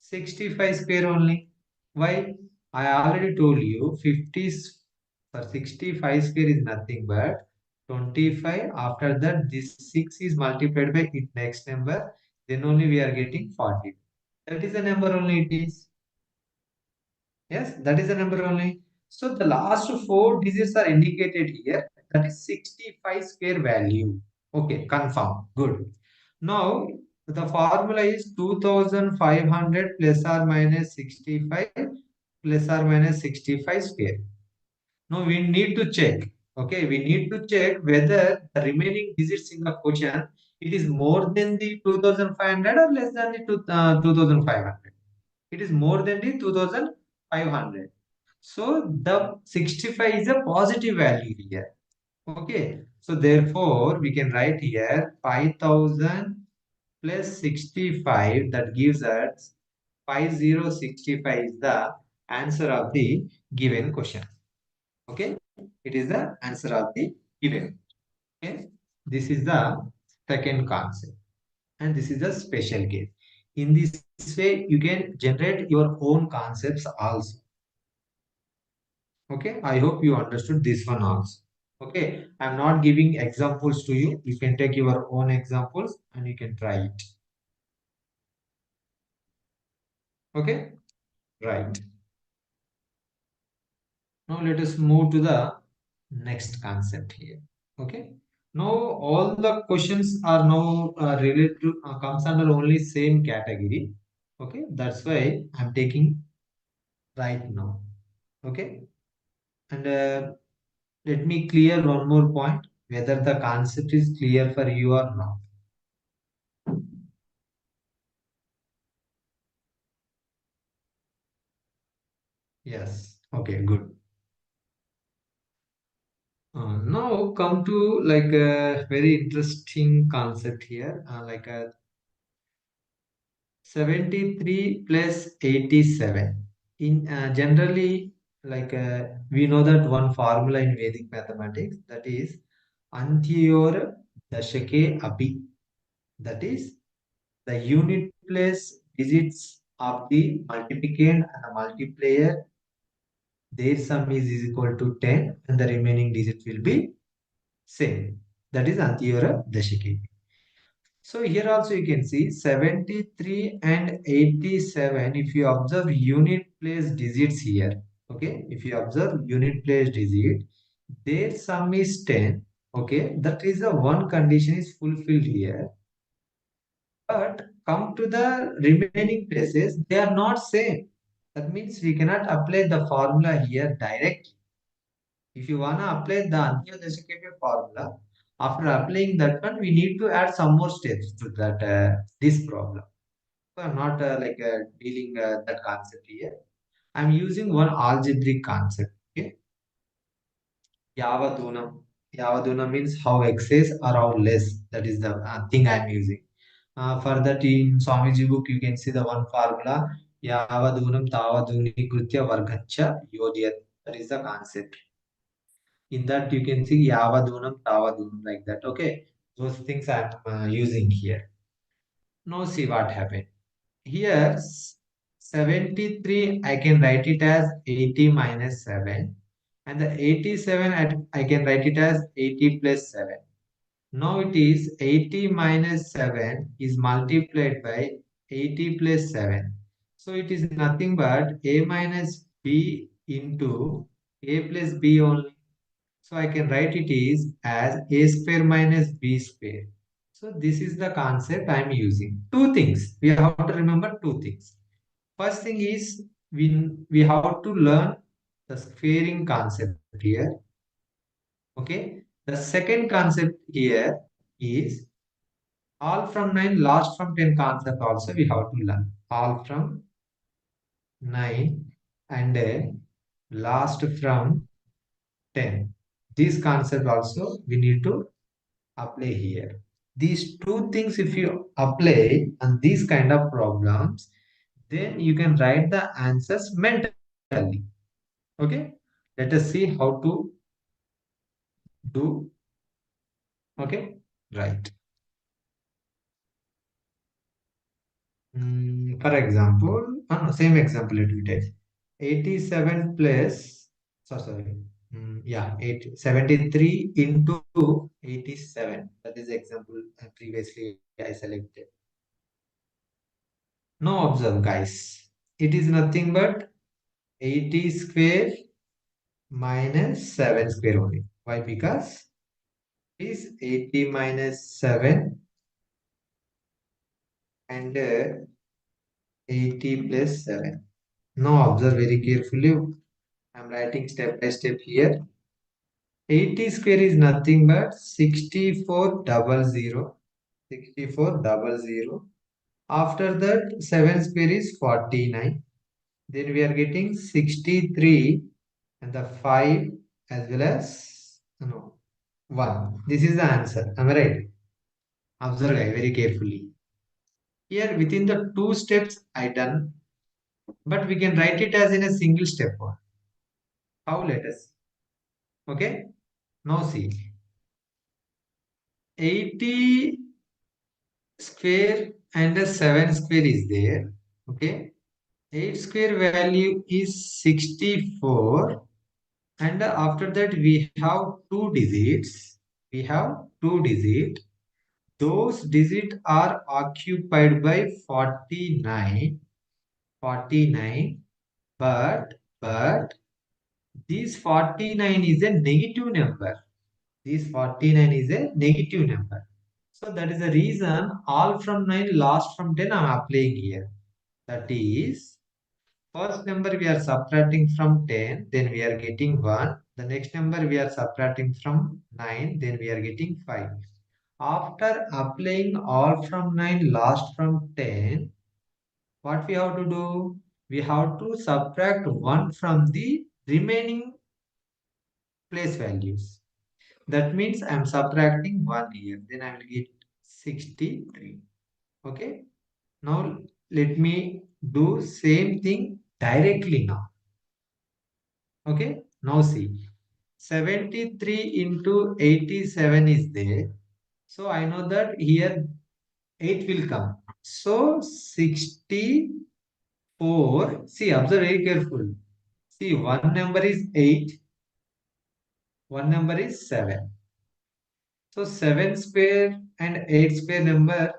Speaker 1: 65 square only. Why? I already told you 50 for 65 square is nothing but 25. After that, this 6 is multiplied by its next number. Then only we are getting 40. That is the number only it is. Yes, that is the number only. So the last four digits are indicated here. That is 65 square value. Okay, confirm. Good. Now the formula is 2500 plus or minus 65 plus or minus 65 square. Now we need to check. Okay, we need to check whether the remaining digits in the question, it is more than the 2500 or less than the 2500. It is more than the 2500. So the 65 is a positive value here. Okay. So therefore we can write here 5000 plus 65, that gives us 5065 is the answer of the given question. Okay. It is the answer of the given. Okay. This is the second concept. And this is a special case. In this way, you can generate your own concepts also. Okay, I hope you understood this one also. Okay, I'm not giving examples to you. You can take your own examples and you can try it. Okay, right. Now let us move to the next concept here. Okay, now all the questions are now related to comes under only same category. Okay, that's why I'm taking right now. Okay, and let me clear one more point. whether the concept is clear for you or not. Yes. Okay, good. Now come to like a very interesting concept here, like a 73 plus 87. In generally, like we know that one formula in Vedic mathematics, that is Antyor Dashake Abhi. That is the unit place digits of the multiplicand and the multiplier, their sum is equal to 10 and the remaining digit will be same. That is Antiyora Dashiki. So here also you can see 73 and 87. If you observe unit place digits here, okay, if you observe unit place digit, their sum is 10. Okay, that is the one condition is fulfilled here. But come to the remaining places, they are not same. That means we cannot apply the formula here directly. If you wanna apply the Antiyodashikaya formula, after applying that one, we need to add some more steps to that this problem. So I'm not dealing that concept here. I'm using one algebraic concept. Okay, Yavadunam. Yavadunam means how excess or how less. That is the thing I'm using. For that, in Swamiji book, you can see the one formula. Yavadunam tavaduni krutya vargacha yodhyat. That is the concept. In that, you can see Yavadunam tavadunam like that. Okay, those things I'm using here. Now see what happened. Here, 73, I can write it as 80 minus 7. And the 87, I can write it as 80 plus 7. Now it is 80 minus 7 is multiplied by 80 plus 7. So it is nothing but a minus b into a plus b only. So I can write it is as a square minus b square. So this is the concept I am using. Two things. We have to remember two things. First thing is we have to learn the squaring concept here. Okay. The second concept here is all from 9, last from 10 concept also we have to learn. All from 9 and last from 10. This concept also we need to apply here. These two things if you apply on these kind of problems, then you can write the answers mentally. Okay, let us see how to do. Okay, right. For example, no, same example let me take 87 plus, sorry, yeah, 73 into 87. That is example previously I selected. Now observe guys, it is nothing but 80 square minus 7 square only. Why? Because it is 80 minus 7 and 80 plus 7. Now observe very carefully. I'm writing step by step here. 80 square is nothing but 6400. 6400. After that, 7 square is 49. Then we are getting 63 and the 5 as well as no 1. This is the answer. Am I right? Observe very carefully. Here within the two steps I done, but we can write it as in a single step one. How? Let us. Okay. Now see. 80 square and a 7 square is there. Okay. 8 square value is 64. And after that we have two digits. We have two digits. Those digits are occupied by 49. 49. But this 49 is a negative number. This 49 is a negative number. So that is the reason all from 9, last from 10 I am applying here. That is First number we are subtracting from 10, then we are getting 1. The next number we are subtracting from 9, then we are getting 5. After applying all from 9, last from 10, what we have to do? We have to subtract 1 from the remaining place values. That means I am subtracting 1 here. Then I will get 63. Okay. Now let me do same thing directly now. Okay. Now see. 73 into 87 is there. So I know that here 8 will come. So 64. See, observe very careful. See, one number is 8, one number is 7. So 7 square and 8 square number,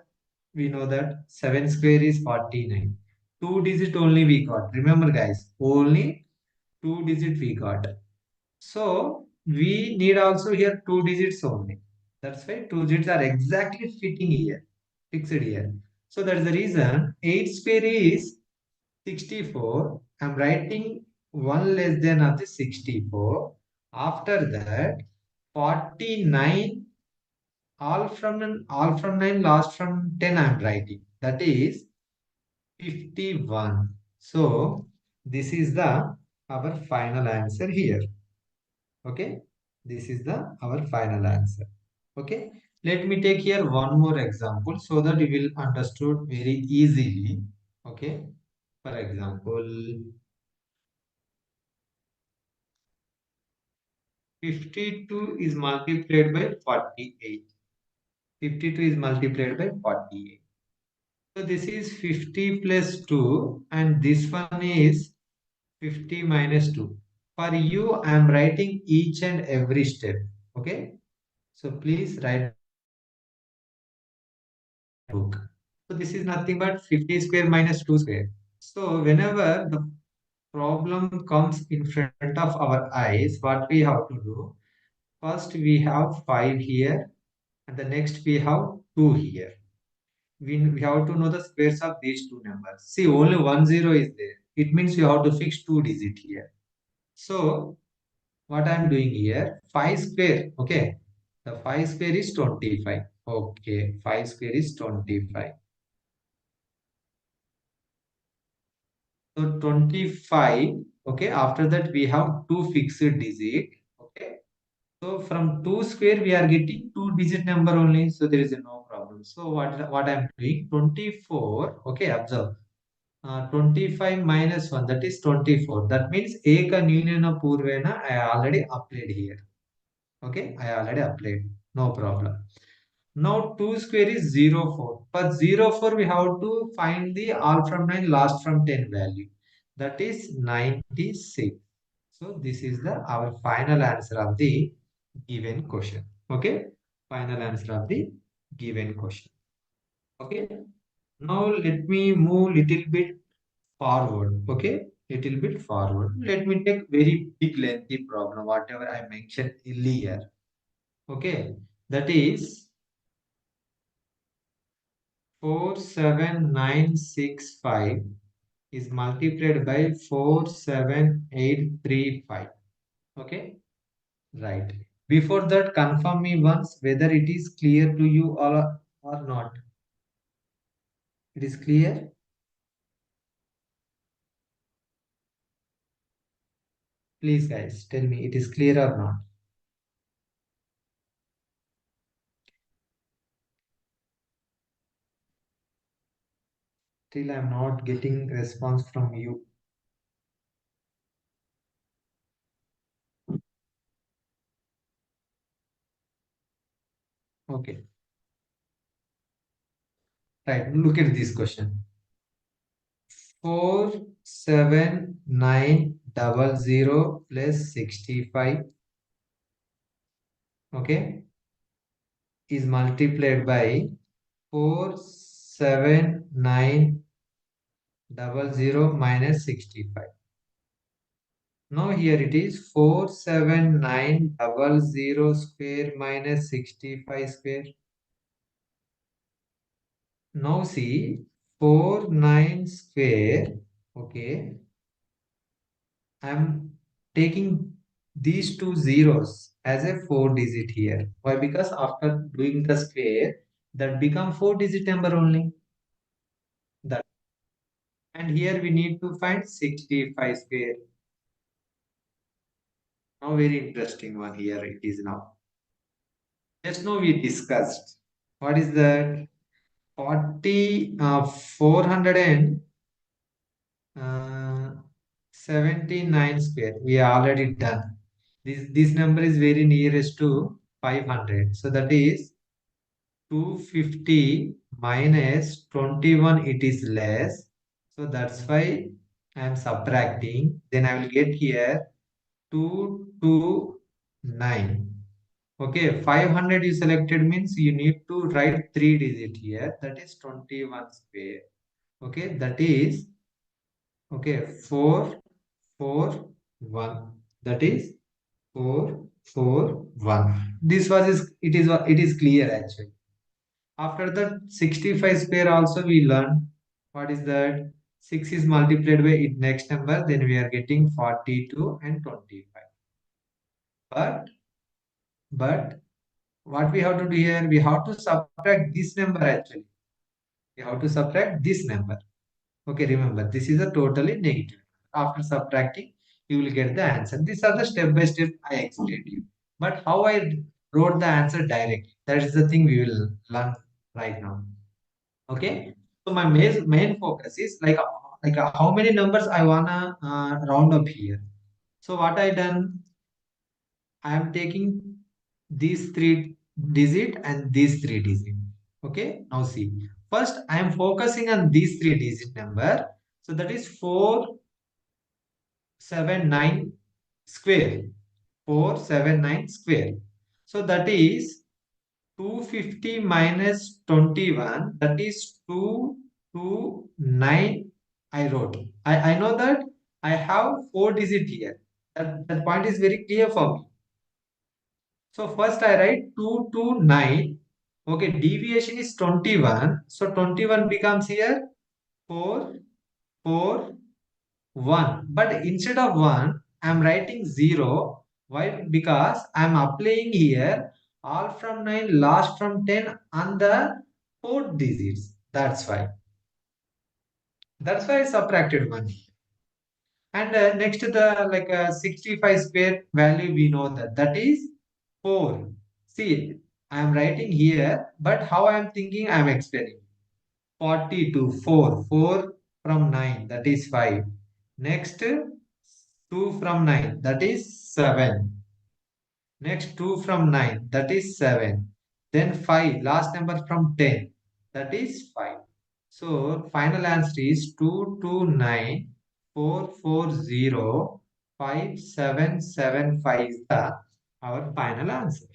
Speaker 1: we know that 7 square is 49. Two digit only we got. Remember guys, only two digit we got. So we need also here two digits only. That's why two digits are exactly fitting here, fixed here. So that's the reason 8 square is 64. I'm writing one less than of the 64. After that, 49 all from 9 last from 10 I'm writing. That is 51. So this is the our final answer here. Okay. This is the our final answer. Okay. Let me take here one more example so that you will understood very easily. Okay. For example, 52 is multiplied by 48. 52 is multiplied by 48. So this is 50 plus 2 and this one is 50 minus 2. For you, I am writing each and every step. Okay. So please write book. So this is nothing but 50 square minus 2 square. So whenever the problem comes in front of our eyes, what we have to do? First we have 5 here and the next we have 2 here. We have to know the squares of these two numbers. See, only 1 0 is there. It means you have to fix two digit here. So what I'm doing here, 5 square. Okay. The 5 square is 25. Okay. 5 square is 25. So 25. Okay. After that, we have two fixed digit. Okay. So from 2 square, we are getting two digit number only. So there is no problem. So what I'm doing, 24. Okay. Observe. 25 minus 1, that is 24. That means Eka Nunena Purvena, I already applied here. Okay, I already applied. No problem. Now 2 square is 0, 4. For 0, 4, we have to find the all from 9, last from 10 value. That is 96. So this is the our final answer of the given question. Okay, final answer of the given question. Okay, now let me move little bit forward. Okay, little bit forward. Let me take very big lengthy problem, whatever I mentioned earlier. Okay, that is 47965 is multiplied by 47835. Okay, right. Before that, confirm me once whether it is clear to you or not. It is clear? Please, guys, tell me it is clear or not. Still, I'm not getting response from you. Okay, right. Look at this question. 47900 plus 65, okay, is multiplied by 47900 minus 65. Now here it is 47900 square minus 65 square. Now see 49 square, okay, I'm taking these two zeros as a four digit here. Why? Because after doing the square, that become four digit number only. That and here we need to find 65 square. Now very interesting one here it is now. Just now we discussed. What is that? 400 and 79 square. We are already done. This number is very nearest to 500. So that is 250 minus 21. It is less. So that's why I am subtracting. Then I will get here 229. Okay, 500 you selected means you need to write three digit here. That is 21 square. Okay, that is okay 441. That is 441. This was is it is clear actually. After that 65 square also we learn what is that 6 is multiplied by its next number, then we are getting 42 and 25. But but what we have to do here, we have to subtract this number actually. We have to subtract this number. Okay, remember this is a totally negative. After subtracting, you will get the answer. These are the step by step I explained you. But how I wrote the answer directly, that is the thing we will learn right now. Okay, so my main focus is how many numbers I wanna round up here. So what I done, I am taking these three digit and these three digit. Okay, now see. First, I am focusing on these three digit number. So that is 479 square. 479 square. So that is 250 minus 21. That is 229. I wrote. I know that I have four digit here. That point is very clear for me. So first I write 229. Okay, deviation is 21. So 21 becomes here 4, 4, 1. But instead of 1, I am writing 0. Why? Because I am applying here all from 9, last from 10 on the fourth digits. That's why. That's why I subtracted 1. And next to the 65 square value, we know that that is 4. See, I am writing here, but how I am thinking, I am explaining. 42, 4, 4 from 9, that is 5. Next, 2 from 9, that is 7. Next, 2 from 9, that is 7. Then 5, last number from 10, that is 5. So, final answer is 229,440,5775 is the our final answer.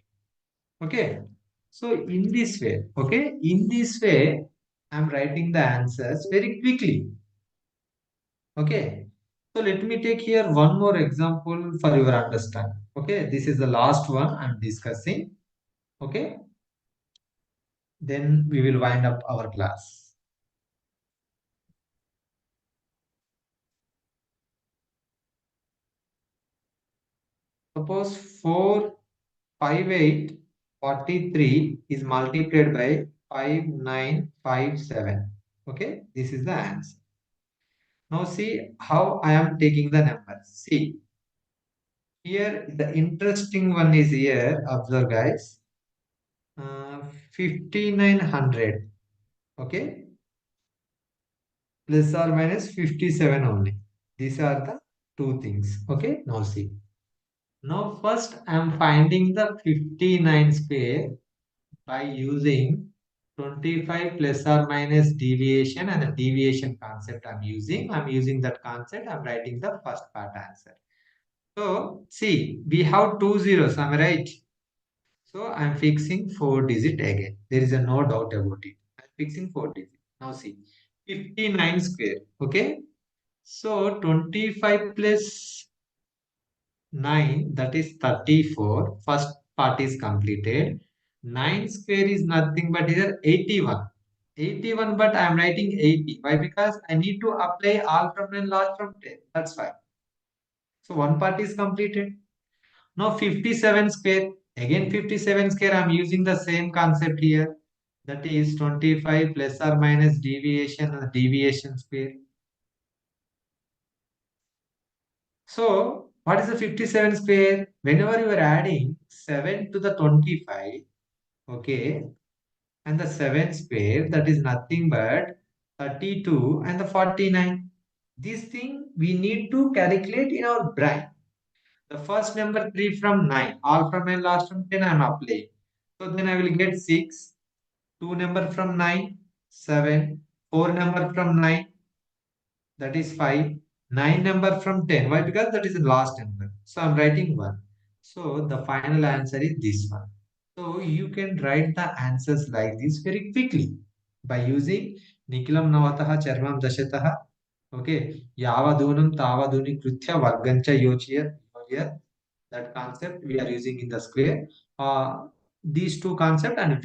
Speaker 1: Okay. So, in this way, okay, in this way, I'm writing the answers very quickly. Okay. So let me take here one more example for your understanding. Okay. This is the last one I'm discussing. Okay. Then we will wind up our class. Suppose 45843 is multiplied by 5957. Okay. This is the answer. Now see how I am taking the numbers. See here the interesting one is here. Observe guys. 5900. Okay, plus or minus 57 only. These are the two things. Okay, now see. Now first I am finding the 59 square by using 25 plus or minus deviation and the deviation concept I'm using. I'm using that concept. I'm writing the first part answer. So see, we have two zeros. Am I right? So I'm fixing four digit again. There is a no doubt about it. I'm fixing four digit. Now see, 59 square. Okay. So 25 plus 9, that is 34. First part is completed. 9 square is nothing but here 81. 81, but I am writing 80. Why? Because I need to apply all from 9 last from 10. That's why. So one part is completed. Now 57 square. Again 57 square. I'm using the same concept here. That is 25 plus or minus deviation and deviation square. So what is the 57 square? Whenever you are adding 7 to the 25, okay, and the 7 square, that is nothing but 32 and the 49. This thing we need to calculate in our brain. The first number 3 from 9, all from and last from 10 I am applying. So then I will get 6, 2 number from 9, 7, 4 number from 9, that is 5, 9 number from 10. Why? Because that is the last number. So I'm writing 1. So the final answer is this one. So you can write the answers like this very quickly by using Nikilam Navataha Charmam Dashataha. Okay. Yavadunam Tavaduni Krutya Vargancha Yochir. That concept we are using in the square. These two concepts and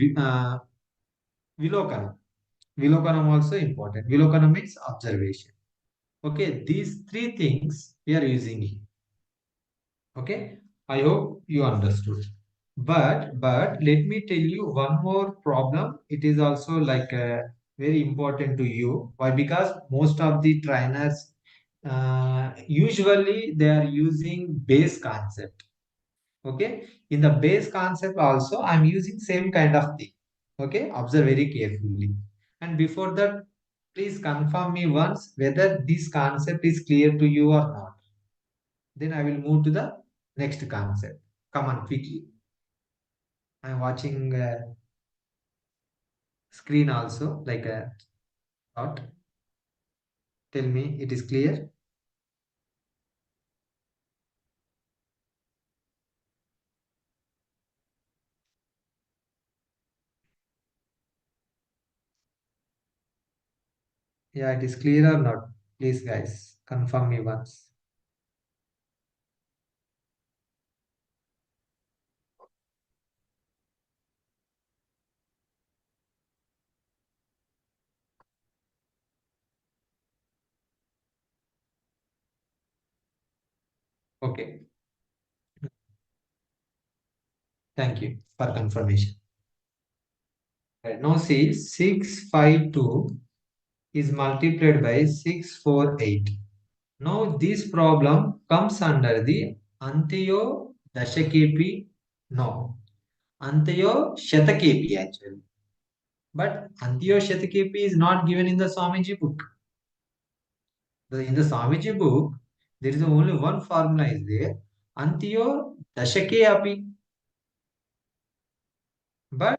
Speaker 1: Vilokana. Vilokanam also important. Vilokanam means observation. Okay, these three things we are using here. Okay, I hope you understood. But let me tell you one more problem. It is also like very important to you. Why? Because most of the trainers usually they are using base concept. Okay, in the base concept also I'm using same kind of thing. Okay, observe very carefully. And before that, please confirm me once whether this concept is clear to you or not. Then I will move to the next concept. Come on, quickly. I'm watching screen also like a thought. Tell me it is clear. Yeah, it is clear or not. Please, guys, confirm me once. Okay. Thank you for confirmation. Right, now see 652 is multiplied by 648. Now this problem comes under the Antayo Dashakepi. No, Antayo Shatakepi actually. But Antayo Shatakepi is not given in the Swamiji book. In the Swamiji book, there is only one formula is there. Antayo Dashake Api. But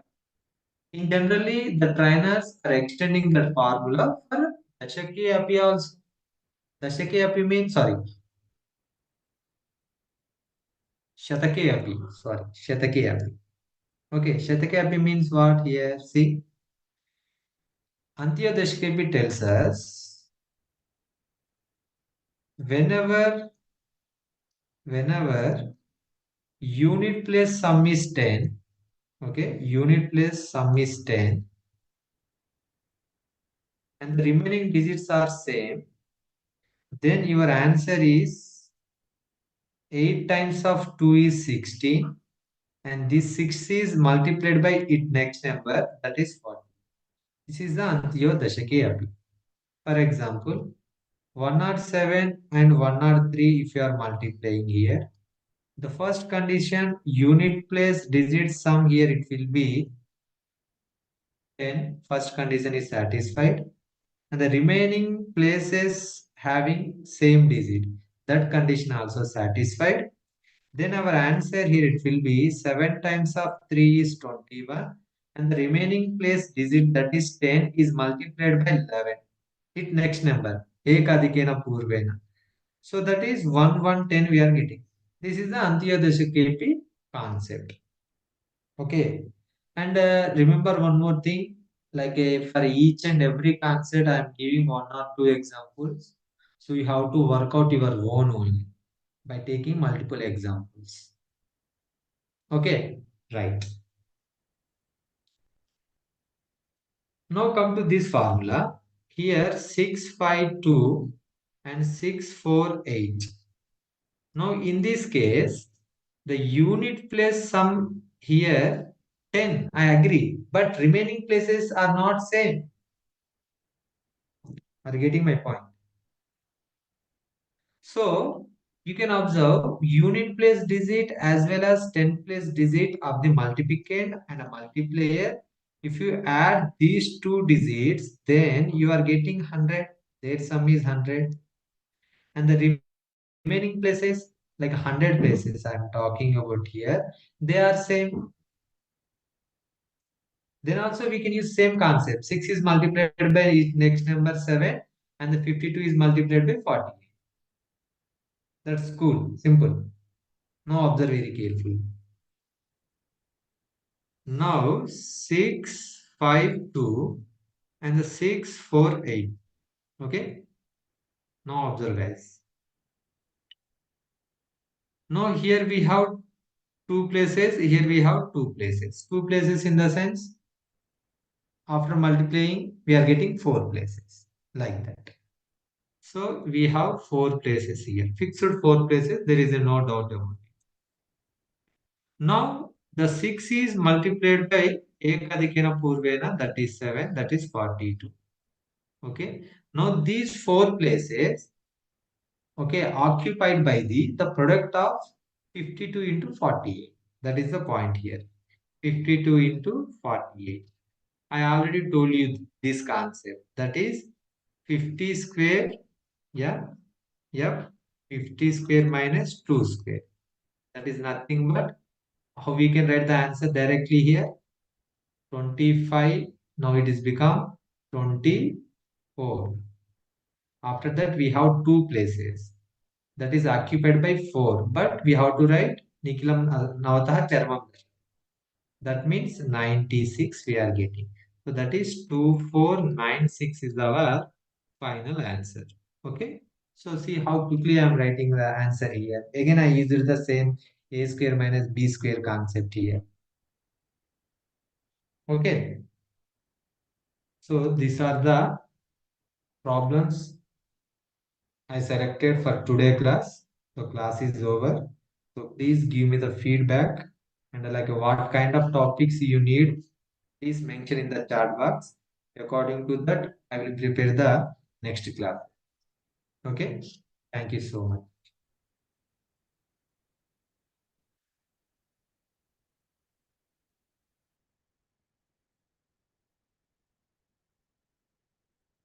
Speaker 1: in generally the trainers are extending that formula for Dashake Api also. Dashake Api means sorry. Shatake Api. Sorry. Shatake Api. Okay, Shatakapi means what here? See, Antyodashkapi tells us whenever whenever unit place sum is 10, okay, unit place sum is 10 and the remaining digits are same, then your answer is 8 times of 2 is 16 and this 6 is multiplied by its next number, that is 40. This is the Antyodashakapi. For example, 107 and 103 if you are multiplying here. The first condition unit place digit sum here it will be 10. First condition is satisfied and the remaining places having same digit. That condition also satisfied. Then our answer here it will be 7 times of 3 is 21 and the remaining place digit that is 10 is multiplied by 11. It next number. Ekadikena purvena. So that is 110 we are getting. This is the Antyodasha KP concept. Okay. And remember one more thing, like for each and every concept, I am giving one or two examples. So you have to work out your own only by taking multiple examples. Okay. Right. Now come to this formula. Here 652 and 648. Now in this case, the unit place sum here 10, I agree, but remaining places are not same. Are you getting my point? So you can observe unit place digit as well as 10 place digit of the multiplicand and a multiplier. If you add these two digits, then you are getting 100. Their sum is 100. And the remaining places, like 100 places I'm talking about here, they are same. Then also we can use same concept. 6 is multiplied by its next number 7 and the 52 is multiplied by 40. That's cool, simple. Now observe very carefully. Now 6, 5, 2 and the 6, 4, 8. Okay. Now observe guys. Now here we have two places. Here we have two places. Two places in the sense after multiplying we are getting four places like that. So we have four places here. Fixed four places. There is no doubt about it. Now the 6 is multiplied by Ekadikena Purvena, that is 7, that is 42. Okay. Now these four places, okay, occupied by the product of 52 into 48. That is the point here. 52 into 48. I already told you this concept. That is 50 square. Yeah. Yep. 50 square minus 2 square. That is nothing but how we can write the answer directly here. 25. Now it is become 24. After that, we have two places that is occupied by 4. But we have to write Nikilam Navataha Charmam. That means 96 we are getting. So that is 2496 is our final answer. Okay. So see how quickly I am writing the answer here. Again, I used the same a square minus b square concept here. Okay. So these are the problems I selected for today class. So class is over. So please give me the feedback and like what kind of topics you need. Please mention in the chat box. According to that, I will prepare the next class. Okay. Thank you so much.